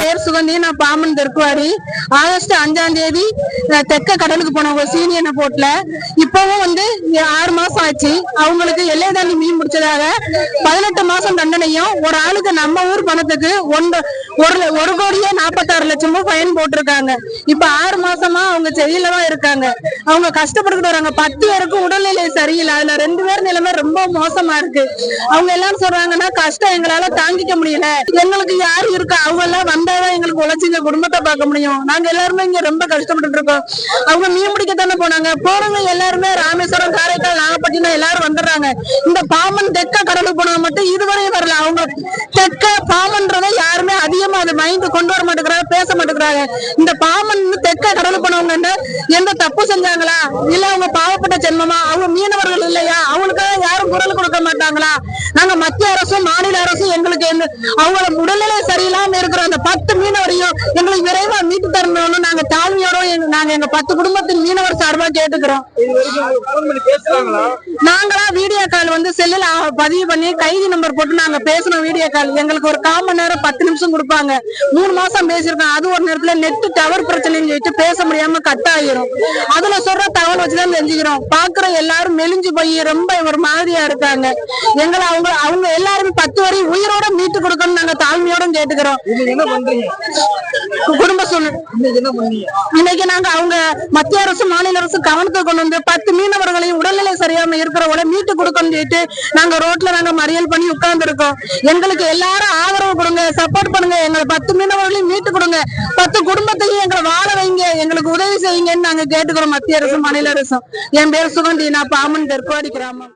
பேர் சுகந்தி. நான் பாம்பன் தெற்குவாடி. ஆகஸ்ட் 5ஆம் தேதி தெற்க கடலுக்கு போனவங்க சீனியனை போட்டுல இப்பவும் 6 மாசம் ஆச்சு. அவங்களுக்கு எல்லை தாண்டி மீன் பிடிச்சதாக 18 மாசம் தண்டனையும் ஒரு ஆளுக்கு நம்ம ஊர் பணத்துக்கு 1,46,00,000 ஃபைன் போட்டிருக்காங்க. இப்ப 6 மாசமா அவங்க ஜெயில தான் இருக்காங்க. அவங்க கஷ்டப்பட்டுக்கிட்டு வராங்க. 10 பேருக்கு உடல்நிலை சரியில்லை. அதுல 2 பேர் நிலைமை ரொம்ப மோசமா இருக்கு. அவங்க எல்லாம் சொல்றாங்கன்னா கஷ்டம் எங்களால தாங்கிக்க முடியல, எங்களுக்கு யாரு இருக்கா, அவங்க எல்லாம் வந்தாதான் எங்களுக்கு உழைச்சிங்க குடும்பத்தை பார்க்க முடியும். நாங்க எல்லாருமே இங்க ரொம்ப கஷ்டப்பட்டு இருக்கோம். அவங்க மீன் பிடிக்கத்தானே போனாங்க. போறவங்க எல்லாருமே ராமேஸ்வரம், காரைக்கால், நாகப்பட்டினம் எல்லாரும் வந்துடுறாங்க. இந்த பாம்பன் தெற்க கடலுக்கு போனவங்க மட்டும் இதுவரையும் வரல. அவங்க தெற்க பாம்பன்றதை யாருமே அதிகமா அதை மைண்ட் கொண்டு வர மாட்டேங்கிறாங்க, பேச மாட்டேங்கிறாங்க. இந்த பாம்பன் தெற்க கடலுக்கு போனவங்க எந்த தப்பு செஞ்சாங்களா, இல்ல அவங்க பாவப்பட்ட ஜென்மமா, அவங்க மீனவர்கள் இல்லையா, அவங்களுக்காக யாரும் குரல் கொடுக்க மாட்டாங்களா? நாங்க மத்திய அரசும் மாநில அரசும் எங்களுக்கு அவங்கள உடல்நிலை சரியில்லாம இருக்கிற அந்த 10 மீனவரையும் எங்களுக்கு விரைவா மீட்டு தரணும்னு நாங்க தாழ்மையோட நாங்க எங்க 10 குடும்பத்தின் மீனவர் சார்பா கேட்டுக்கிறோம். நாங்களா வீடியோ கால் செல்லுல பதிவு பண்ணி கைதி நம்பர் போட்டு நாங்க பேசணும். வீடியோ கால் எங்களுக்கு ஒரு 1/4 மணி நேரம் 10 நிமிஷம் கொடுப்பாங்க. 3 மாசம் பேசியிருக்கோம். அது ஒரு நேரத்துல நெட் டவர் பிரச்சனைன்னு சொல்லிட்டு பேச முடியாம கட் ஆகிரும். அதுல சொல்ற தகவல் வச்சுதான் தெரிஞ்சுக்கிறோம். பாக்குற எல்லாரும் மெலிஞ்சு போய் ரொம்ப ஒரு மாதிரியா இருக்காங்க. எங்களை அவங்க எல்லாருமே 10 வரை உயிரோட மீட்டு கொடுக்கணும் நாங்க தாழ்மையோட கேட்டுக்கிறோம். குடும்ப சூழ்நிலை இன்னைக்கு நாங்க அவங்க மத்திய அரசு மாநில அரசு கவனத்தை கொண்டு 10 மீனவர்களையும் உடல்நிலை சரியாம இருக்கிறவங்கள மீட்டு கொடுக்கணும் சொல்லிட்டு நாங்க ரோட்ல நாங்க மறியல் பண்ணி உட்கார்ந்து இருக்கோம். எங்களுக்கு எல்லாரும் ஆதரவு கொடுங்க, சப்போர்ட் பண்ணுங்க. எங்களை 10 மீனவர்களையும் மீட்டு கொடுங்க. 10 குடும்பத்தையும் எங்களை வாழ வைங்க, எங்களுக்கு உதவி செய்யுங்கன்னு நாங்க கேட்டுக்கிறோம் மத்திய அரசு மாநில அரசும். என் பேர் சுகந்தி. நான் பாம்பன் தெற்குவாடி கிராமம்.